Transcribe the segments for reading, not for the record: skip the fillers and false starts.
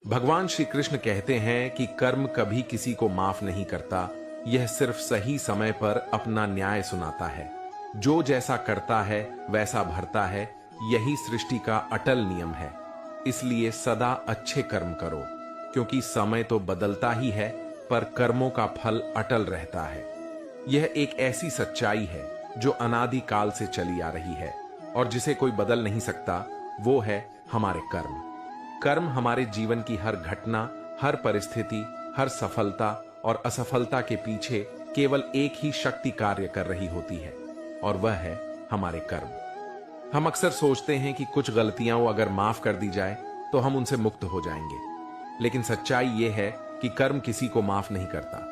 भगवान श्री कृष्ण कहते हैं कि कर्म कभी किसी को माफ नहीं करता, यह सिर्फ सही समय पर अपना न्याय सुनाता है। जो जैसा करता है वैसा भरता है, यही सृष्टि का अटल नियम है। इसलिए सदा अच्छे कर्म करो, क्योंकि समय तो बदलता ही है पर कर्मों का फल अटल रहता है। यह एक ऐसी सच्चाई है जो अनादि काल से चली आ रही है और जिसे कोई बदल नहीं सकता, वो है हमारे कर्म। कर्म हमारे जीवन की हर घटना, हर परिस्थिति, हर सफलता और असफलता के पीछे केवल एक ही शक्ति कार्य कर रही होती है, और वह है हमारे कर्म। हम अक्सर सोचते हैं कि कुछ गलतियां अगर माफ कर दी जाए तो हम उनसे मुक्त हो जाएंगे, लेकिन सच्चाई यह है कि कर्म किसी को माफ नहीं करता।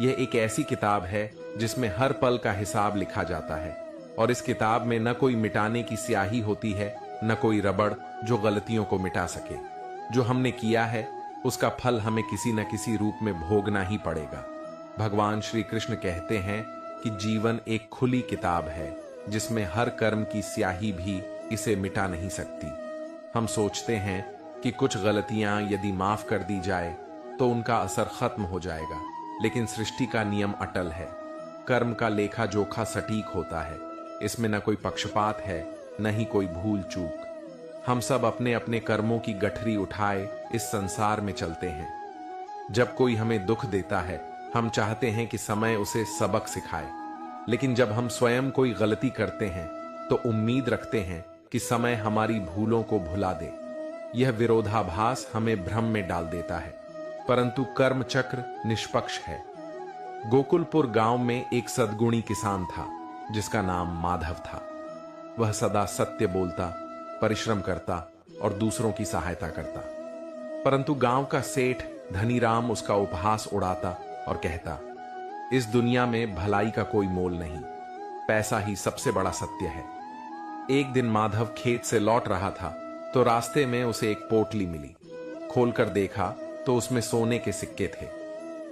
यह एक ऐसी किताब है जिसमें हर पल का हिसाब लिखा जाता है, और इस किताब में न कोई मिटाने की स्याही होती है, न कोई रबड़ जो गलतियों को मिटा सके। जो हमने किया है उसका फल हमें किसी न किसी रूप में भोगना ही पड़ेगा। भगवान श्री कृष्ण कहते हैं कि जीवन एक खुली किताब है जिसमें हर कर्म की स्याही भी इसे मिटा नहीं सकती। हम सोचते हैं कि कुछ गलतियां यदि माफ कर दी जाए तो उनका असर खत्म हो जाएगा, लेकिन सृष्टि का नियम अटल है। कर्म का लेखा जोखा सटीक होता है, इसमें न कोई पक्षपात है, न ही कोई भूल चूक। हम सब अपने अपने कर्मों की गठरी उठाए इस संसार में चलते हैं। जब कोई हमें दुख देता है, हम चाहते हैं कि समय उसे सबक सिखाए, लेकिन जब हम स्वयं कोई गलती करते हैं तो उम्मीद रखते हैं कि समय हमारी भूलों को भुला दे। यह विरोधाभास हमें भ्रम में डाल देता है, परंतु कर्म चक्र निष्पक्ष है। गोकुलपुर गांव में एक सद्गुणी किसान था जिसका नाम माधव था। वह सदा सत्य बोलता, परिश्रम करता और दूसरों की सहायता करता, परंतु गांव का सेठ धनीराम उसका उपहास उड़ाता और कहता, इस दुनिया में भलाई का कोई मोल नहीं, पैसा ही सबसे बड़ा सत्य है। एक दिन माधव खेत से लौट रहा था तो रास्ते में उसे एक पोटली मिली। खोलकर देखा तो उसमें सोने के सिक्के थे।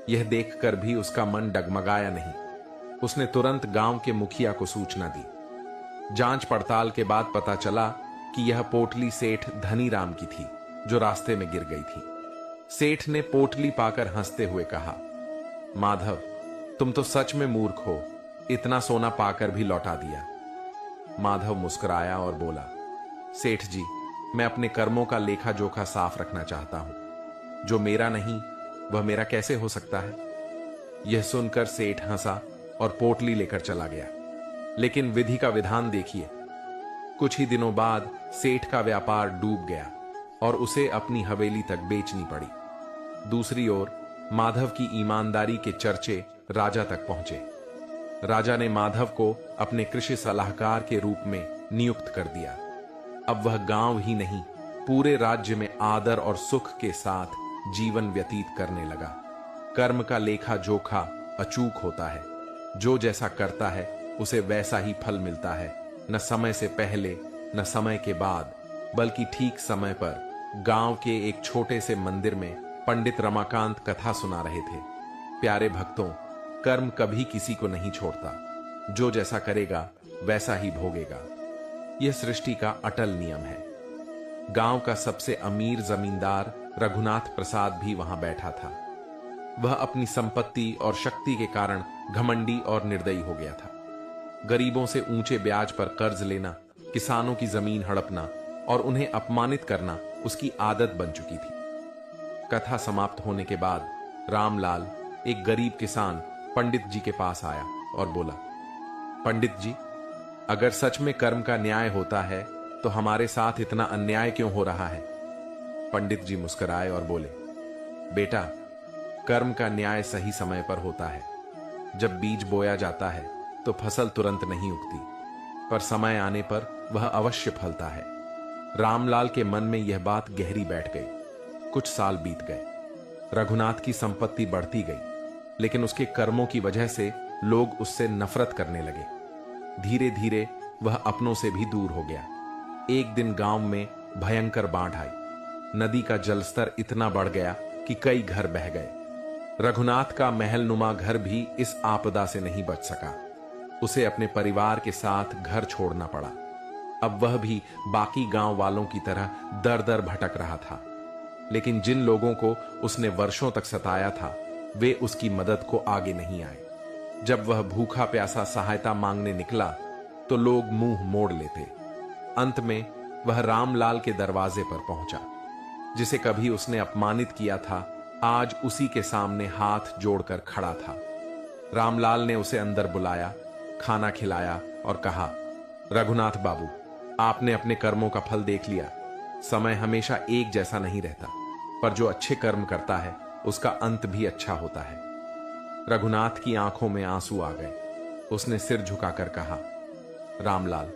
यह देखकर भी उसका मन डगमगाया नहीं। उसने तुरंत गांव के मुखिया को सूचना दी। जांच पड़ताल के बाद पता चला कि यह पोटली सेठ धनीराम की थी जो रास्ते में गिर गई थी। सेठ ने पोटली पाकर हंसते हुए कहा, माधव, तुम तो सच में मूर्ख हो, इतना सोना पाकर भी लौटा दिया। माधव मुस्कुराया और बोला, सेठ जी, मैं अपने कर्मों का लेखा जोखा साफ रखना चाहता हूं। जो मेरा नहीं वह मेरा कैसे हो सकता है। यह सुनकर सेठ हंसा और पोटली लेकर चला गया। लेकिन विधि का विधान देखिए। कुछ ही दिनों बाद सेठ का व्यापार डूब गया और उसे अपनी हवेली तक बेचनी पड़ी। दूसरी ओर माधव की ईमानदारी के चर्चे राजा तक पहुंचे। राजा ने माधव को अपने कृषि सलाहकार के रूप में नियुक्त कर दिया। अब वह गांव ही नहीं, पूरे राज्य में आदर और सुख के साथ जीवन व्यतीत करने लगा। कर्म का लेखा जोखा अचूक होता है। जो जैसा करता है उसे वैसा ही फल मिलता है, न समय से पहले न समय के बाद, बल्कि ठीक समय पर। गांव के एक छोटे से मंदिर में पंडित रमाकांत कथा सुना रहे थे। प्यारे भक्तों, कर्म कभी किसी को नहीं छोड़ता। जो जैसा करेगा वैसा ही भोगेगा। यह सृष्टि का अटल नियम है। गांव का सबसे अमीर जमींदार रघुनाथ प्रसाद भी वहां बैठा था। वह अपनी संपत्ति और शक्ति के कारण घमंडी और निर्दयी हो गया था। गरीबों से ऊंचे ब्याज पर कर्ज लेना, किसानों की जमीन हड़पना और उन्हें अपमानित करना उसकी आदत बन चुकी थी। कथा समाप्त होने के बाद रामलाल, एक गरीब किसान, पंडित जी के पास आया और बोला, पंडित जी, अगर सच में कर्म का न्याय होता है तो हमारे साथ इतना अन्याय क्यों हो रहा है। पंडित जी मुस्कुराए और बोले, बेटा, कर्म का न्याय सही समय पर होता है। जब बीज बोया जाता है तो फसल तुरंत नहीं उगती, पर समय आने पर वह अवश्य फलता है। रामलाल के मन में यह बात गहरी बैठ गई। कुछ साल बीत गए। रघुनाथ की संपत्ति बढ़ती गई, लेकिन उसके कर्मों की वजह से लोग उससे नफरत करने लगे। धीरे धीरे वह अपनों से भी दूर हो गया। एक दिन गांव में भयंकर बाढ़ आई। नदी का जलस्तर इतना बढ़ गया कि कई घर बह गए। रघुनाथ का महलनुमा घर भी इस आपदा से नहीं बच सका। उसे अपने परिवार के साथ घर छोड़ना पड़ा। अब वह भी बाकी गांव वालों की तरह दर दर भटक रहा था। लेकिन जिन लोगों को उसने वर्षों तक सताया था, वे उसकी मदद को आगे नहीं आए। जब वह भूखा प्यासा सहायता मांगने निकला तो लोग मुंह मोड़ लेते। अंत में वह रामलाल के दरवाजे पर पहुंचा। जिसे कभी उसने अपमानित किया था, आज उसी के सामने हाथ जोड़कर खड़ा था। रामलाल ने उसे अंदर बुलाया, खाना खिलाया और कहा, रघुनाथ बाबू, आपने अपने कर्मों का फल देख लिया। समय हमेशा एक जैसा नहीं रहता, पर जो अच्छे कर्म करता है उसका अंत भी अच्छा होता है। रघुनाथ की आंखों में आंसू आ गए। उसने सिर झुकाकर कहा, रामलाल,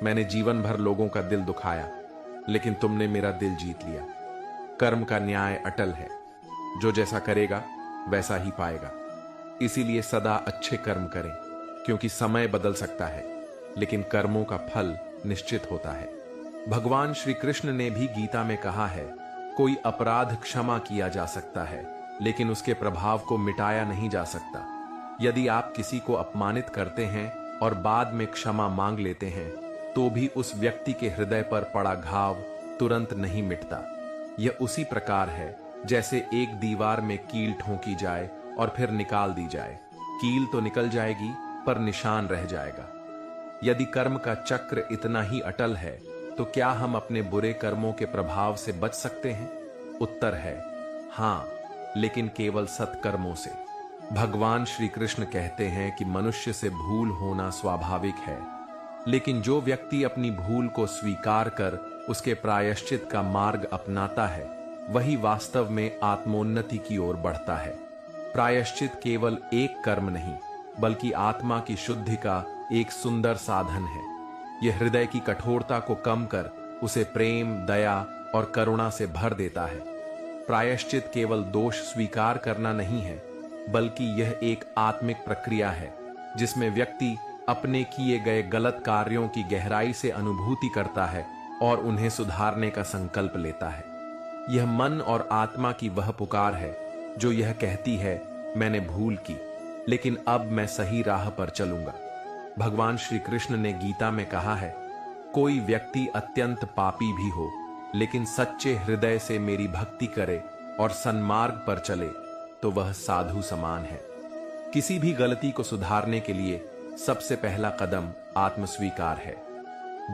मैंने जीवन भर लोगों का दिल दुखाया, लेकिन तुमने मेरा दिल जीत लिया। कर्म का न्याय अटल है, जो जैसा करेगा वैसा ही पाएगा। इसीलिए सदा अच्छे कर्म करें, क्योंकि समय बदल सकता है, लेकिन कर्मों का फल निश्चित होता है। भगवान श्री कृष्ण ने भी गीता में कहा है, कोई अपराध क्षमा किया जा सकता है, लेकिन उसके प्रभाव को मिटाया नहीं जा सकता। यदि आप किसी को अपमानित करते हैं और बाद में क्षमा मांग लेते हैं, तो भी उस व्यक्ति के हृदय पर पड़ा घाव तुरंत नहीं मिटता। यह उसी प्रकार है जैसे एक दीवार में कील ठोंकी जाए और फिर निकाल दी जाए। कील तो निकल जाएगी, पर निशान रह जाएगा। यदि कर्म का चक्र इतना ही अटल है, तो क्या हम अपने बुरे कर्मों के प्रभाव से बच सकते हैं? उत्तर है हां, लेकिन केवल सत्कर्मों से। भगवान श्री कृष्ण कहते हैं कि मनुष्य से भूल होना स्वाभाविक है, लेकिन जो व्यक्ति अपनी भूल को स्वीकार कर उसके प्रायश्चित का मार्ग अपनाता है, वही वास्तव में आत्मोन्नति की ओर बढ़ता है। प्रायश्चित केवल एक कर्म नहीं, बल्कि आत्मा की शुद्धि का एक सुंदर साधन है। यह हृदय की कठोरता को कम कर उसे प्रेम, दया और करुणा से भर देता है। प्रायश्चित केवल दोष स्वीकार करना नहीं है, बल्कि यह एक आत्मिक प्रक्रिया है, जिसमें व्यक्ति अपने किए गए गलत कार्यों की गहराई से अनुभूति करता है और उन्हें सुधारने का संकल्प लेता है। यह मन और आत्मा की वह पुकार है जो यह कहती है, मैंने भूल की, लेकिन अब मैं सही राह पर चलूंगा। भगवान श्री कृष्ण ने गीता में कहा है, कोई व्यक्ति अत्यंत पापी भी हो, लेकिन सच्चे हृदय से मेरी भक्ति करे और सन्मार्ग पर चले, तो वह साधु समान है। किसी भी गलती को सुधारने के लिए सबसे पहला कदम आत्मस्वीकार है।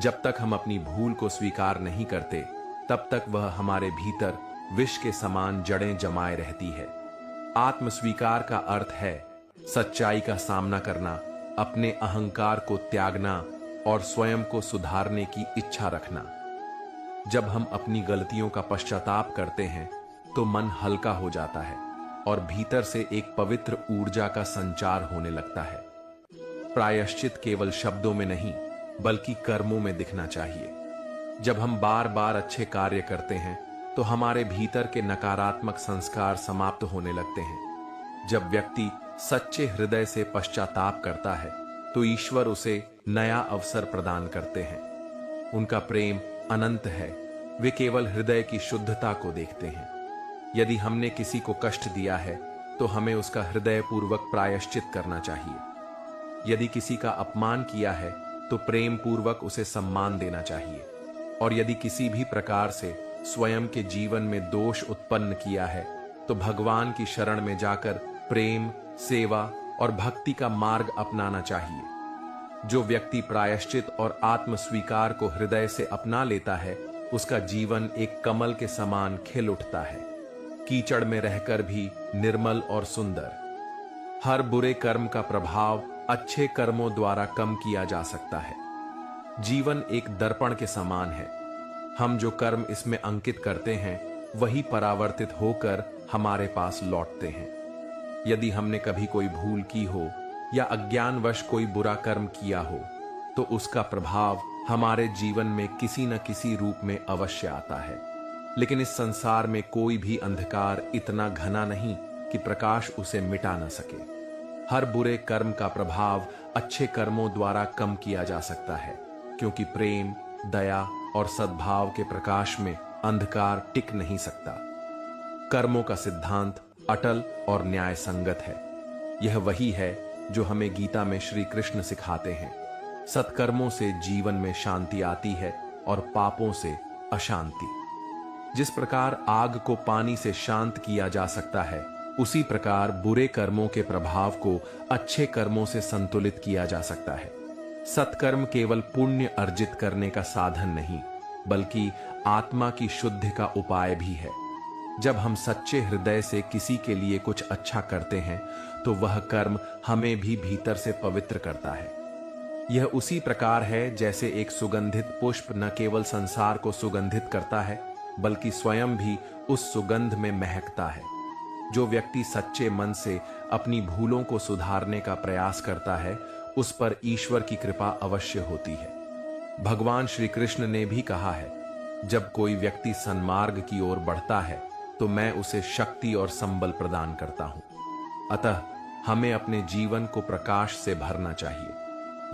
जब तक हम अपनी भूल को स्वीकार नहीं करते, तब तक वह हमारे भीतर विष के समान जड़ें जमाए रहती है। आत्मस्वीकार का अर्थ है सच्चाई का सामना करना, अपने अहंकार को त्यागना और स्वयं को सुधारने की इच्छा रखना। जब हम अपनी गलतियों का पश्चाताप करते हैं, तो मन हल्का हो जाता है और भीतर से एक पवित्र ऊर्जा का संचार होने लगता है। प्रायश्चित केवल शब्दों में नहीं, बल्कि कर्मों में दिखना चाहिए। जब हम बार बार अच्छे कार्य करते हैं, तो हमारे भीतर के नकारात्मक संस्कार समाप्त होने लगते हैं। जब व्यक्ति सच्चे हृदय से पश्चाताप करता है, तो ईश्वर उसे नया अवसर प्रदान करते हैं। उनका प्रेम अनंत है, वे केवल हृदय की शुद्धता को देखते हैं। यदि हमने किसी को कष्ट दिया है, तो हमें उसका हृदय पूर्वक प्रायश्चित करना चाहिए। यदि किसी का अपमान किया है, तो प्रेम पूर्वक उसे सम्मान देना चाहिए। और यदि किसी भी प्रकार से स्वयं के जीवन में दोष उत्पन्न किया है, तो भगवान की शरण में जाकर प्रेम, सेवा और भक्ति का मार्ग अपनाना चाहिए। जो व्यक्ति प्रायश्चित और आत्मस्वीकार को हृदय से अपना लेता है, उसका जीवन एक कमल के समान खिल उठता है, कीचड़ में रहकर भी निर्मल और सुंदर। हर बुरे कर्म का प्रभाव अच्छे कर्मों द्वारा कम किया जा सकता है। जीवन एक दर्पण के समान है। हम जो कर्म इसमें अंकित करते हैं, वही परावर्तित होकर हमारे पास लौटते हैं। यदि हमने कभी कोई भूल की हो या अज्ञानवश कोई बुरा कर्म किया हो, तो उसका प्रभाव हमारे जीवन में किसी न किसी रूप में अवश्य आता है। लेकिन इस संसार में कोई भी अंधकार इतना घना नहीं कि प्रकाश उसे मिटा न सके। हर बुरे कर्म का प्रभाव अच्छे कर्मों द्वारा कम किया जा सकता है, क्योंकि प्रेम, दया और सद्भाव के प्रकाश में अंधकार टिक नहीं सकता। कर्मों का सिद्धांत अटल और न्याय संगत है। यह वही है जो हमें गीता में श्री कृष्ण सिखाते हैं। सत्कर्मों से जीवन में शांति आती है और पापों से अशांति। जिस प्रकार आग को पानी से शांत किया जा सकता है, उसी प्रकार बुरे कर्मों के प्रभाव को अच्छे कर्मों से संतुलित किया जा सकता है। सत्कर्म केवल पुण्य अर्जित करने का साधन नहीं, बल्कि आत्मा की शुद्धि का उपाय भी है। जब हम सच्चे हृदय से किसी के लिए कुछ अच्छा करते हैं, तो वह कर्म हमें भी भीतर से पवित्र करता है। यह उसी प्रकार है जैसे एक सुगंधित पुष्प न केवल संसार को सुगंधित करता है, बल्कि स्वयं भी उस सुगंध में महकता है। जो व्यक्ति सच्चे मन से अपनी भूलों को सुधारने का प्रयास करता है, उस पर ईश्वर की कृपा अवश्य होती है। भगवान श्री कृष्ण ने भी कहा है, जब कोई व्यक्ति सन्मार्ग की ओर बढ़ता है, तो मैं उसे शक्ति और संबल प्रदान करता हूं। अतः हमें अपने जीवन को प्रकाश से भरना चाहिए।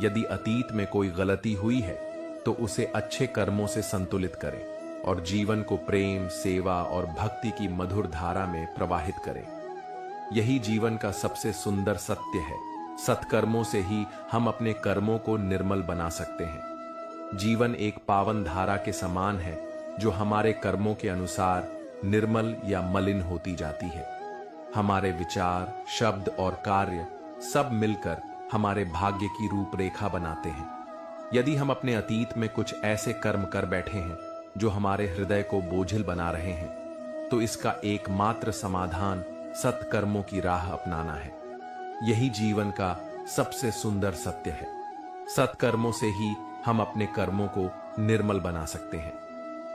यदि अतीत में कोई गलती हुई है, तो उसे अच्छे कर्मों से संतुलित करें और जीवन को प्रेम, सेवा और भक्ति की मधुर धारा में प्रवाहित करें। यही जीवन का सबसे सुंदर सत्य है। सत्कर्मों से ही हम अपने कर्मों को निर्मल बना सकते हैं। जीवन एक पावन धारा के समान है, जो हमारे कर्मों के अनुसार निर्मल या मलिन होती जाती है। हमारे विचार, शब्द और कार्य सब मिलकर हमारे भाग्य की रूपरेखा बनाते हैं। यदि हम अपने अतीत में कुछ ऐसे कर्म कर बैठे हैं जो हमारे हृदय को बोझिल बना रहे हैं, तो इसका एकमात्र समाधान सत्कर्मों की राह अपनाना है। यही जीवन का सबसे सुंदर सत्य है। सत्कर्मों से ही हम अपने कर्मों को निर्मल बना सकते हैं।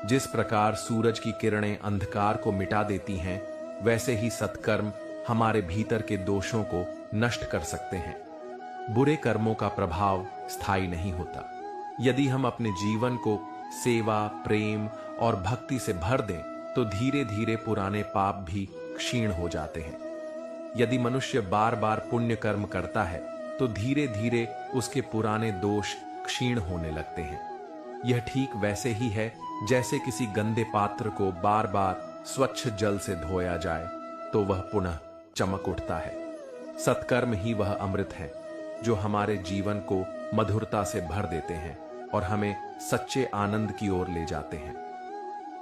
जिस प्रकार सूरज की किरणें अंधकार को मिटा देती हैं, वैसे ही सत्कर्म हमारे भीतर के दोषों को नष्ट कर सकते हैं। बुरे कर्मों का प्रभाव स्थायी नहीं होता। यदि हम अपने जीवन को सेवा, प्रेम और भक्ति से भर दें, तो धीरे धीरे पुराने पाप भी क्षीण हो जाते हैं। यदि मनुष्य बार बार पुण्य कर्म करता है, तो धीरे धीरे उसके पुराने दोष क्षीण होने लगते हैं। यह ठीक वैसे ही है जैसे किसी गंदे पात्र को बार बार स्वच्छ जल से धोया जाए, तो वह पुनः चमक उठता है। सत्कर्म ही वह अमृत है जो हमारे जीवन को मधुरता से भर देते हैं और हमें सच्चे आनंद की ओर ले जाते हैं।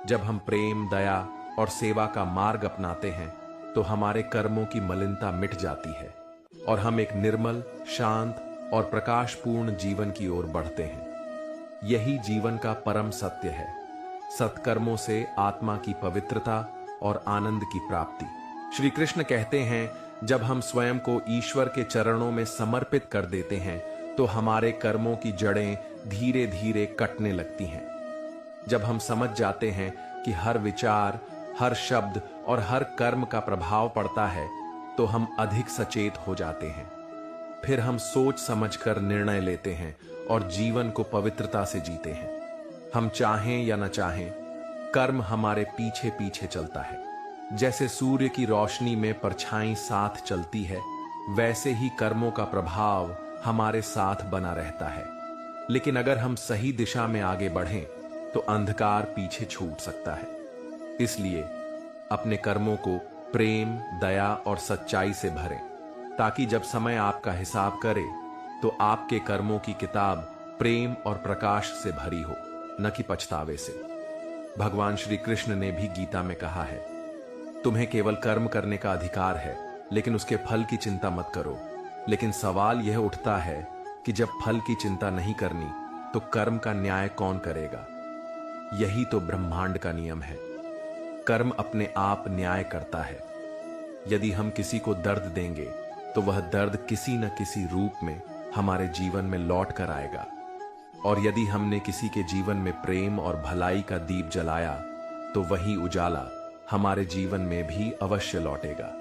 जब हम प्रेम, दया और सेवा का मार्ग अपनाते हैं, तो हमारे कर्मों की मलिनता मिट जाती है और हम एक निर्मल, शांत और प्रकाशपूर्ण जीवन की ओर बढ़ते हैं। यही जीवन का परम सत्य है। सत्कर्मों से आत्मा की पवित्रता और आनंद की प्राप्ति। श्री कृष्ण कहते हैं, जब हम स्वयं को ईश्वर के चरणों में समर्पित कर देते हैं, तो हमारे कर्मों की जड़ें धीरे धीरे कटने लगती हैं। जब हम समझ जाते हैं कि हर विचार, हर शब्द और हर कर्म का प्रभाव पड़ता है, तो हम अधिक सचेत हो जाते हैं। फिर हम सोच समझकर निर्णय लेते हैं और जीवन को पवित्रता से जीते हैं। हम चाहें या न चाहें, कर्म हमारे पीछे पीछे चलता है। जैसे सूर्य की रोशनी में परछाई साथ चलती है, वैसे ही कर्मों का प्रभाव हमारे साथ बना रहता है। लेकिन अगर हम सही दिशा में आगे बढ़ें, तो अंधकार पीछे छूट सकता है। इसलिए अपने कर्मों को प्रेम, दया और सच्चाई से भरें, ताकि जब समय आपका हिसाब करे, तो आपके कर्मों की किताब प्रेम और प्रकाश से भरी हो, न कि पछतावे से। भगवान श्री कृष्ण ने भी गीता में कहा है, तुम्हें केवल कर्म करने का अधिकार है, लेकिन उसके फल की चिंता मत करो। लेकिन सवाल यह उठता है कि जब फल की चिंता नहीं करनी, तो कर्म का न्याय कौन करेगा? यही तो ब्रह्मांड का नियम है। कर्म अपने आप न्याय करता है। यदि हम किसी को दर्द देंगे, तो वह दर्द किसी न किसी रूप में हमारे जीवन में लौट कर आएगा। और यदि हमने किसी के जीवन में प्रेम और भलाई का दीप जलाया, तो वही उजाला हमारे जीवन में भी अवश्य लौटेगा।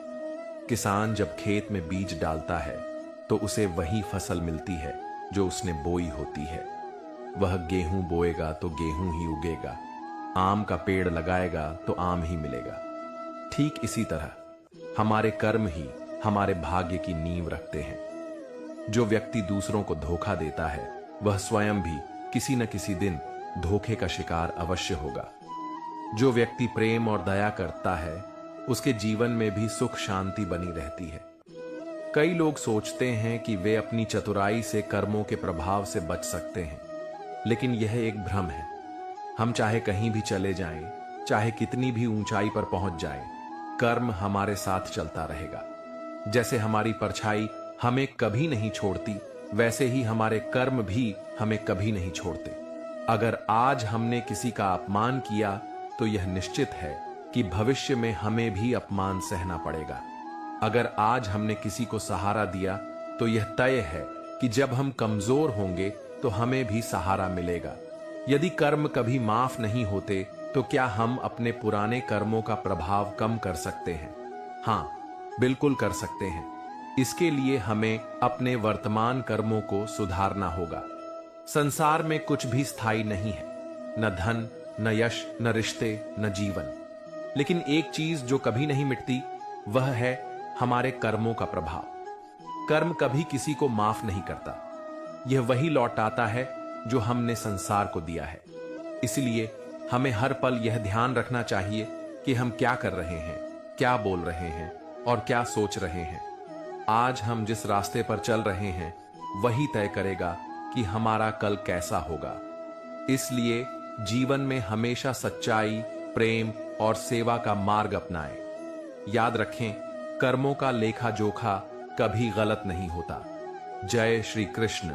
किसान जब खेत में बीज डालता है, तो उसे वही फसल मिलती है जो उसने बोई होती है। वह गेहूं बोएगा तो गेहूं ही उगेगा, आम का पेड़ लगाएगा तो आम ही मिलेगा। ठीक इसी तरह हमारे कर्म ही हमारे भाग्य की नींव रखते हैं। जो व्यक्ति दूसरों को धोखा देता है, वह स्वयं भी किसी न किसी दिन धोखे का शिकार अवश्य होगा। जो व्यक्ति प्रेम और दया करता है, उसके जीवन में भी सुख शांति बनी रहती है। कई लोग सोचते हैं कि वे अपनी चतुराई से कर्मों के प्रभाव से बच सकते हैं, लेकिन यह एक भ्रम है। हम चाहे कहीं भी चले जाएं, चाहे कितनी भी ऊंचाई पर पहुंच जाए, कर्म हमारे साथ चलता रहेगा। जैसे हमारी परछाई हमें कभी नहीं छोड़ती, वैसे ही हमारे कर्म भी हमें कभी नहीं छोड़ते। अगर आज हमने किसी का अपमान किया तो यह निश्चित है कि भविष्य में हमें भी अपमान सहना पड़ेगा। अगर आज हमने किसी को सहारा दिया तो यह तय है कि जब हम कमजोर होंगे तो हमें भी सहारा मिलेगा। यदि कर्म कभी माफ नहीं होते तो क्या हम अपने पुराने कर्मों का प्रभाव कम कर सकते हैं? हाँ, बिल्कुल कर सकते हैं। इसके लिए हमें अपने वर्तमान कर्मों को सुधारना होगा। संसार में कुछ भी स्थायी नहीं है, न धन, न यश, न रिश्ते, न जीवन। लेकिन एक चीज जो कभी नहीं मिटती वह है हमारे कर्मों का प्रभाव। कर्म कभी किसी को माफ नहीं करता, यह वही लौटाता है जो हमने संसार को दिया है। इसलिए हमें हर पल यह ध्यान रखना चाहिए कि हम क्या कर रहे हैं, क्या बोल रहे हैं और क्या सोच रहे हैं। आज हम जिस रास्ते पर चल रहे हैं वही तय करेगा कि हमारा कल कैसा होगा। इसलिए जीवन में हमेशा सच्चाई, प्रेम और सेवा का मार्ग अपनाएं। याद रखें, कर्मों का लेखा जोखा कभी गलत नहीं होता। जय श्री कृष्ण।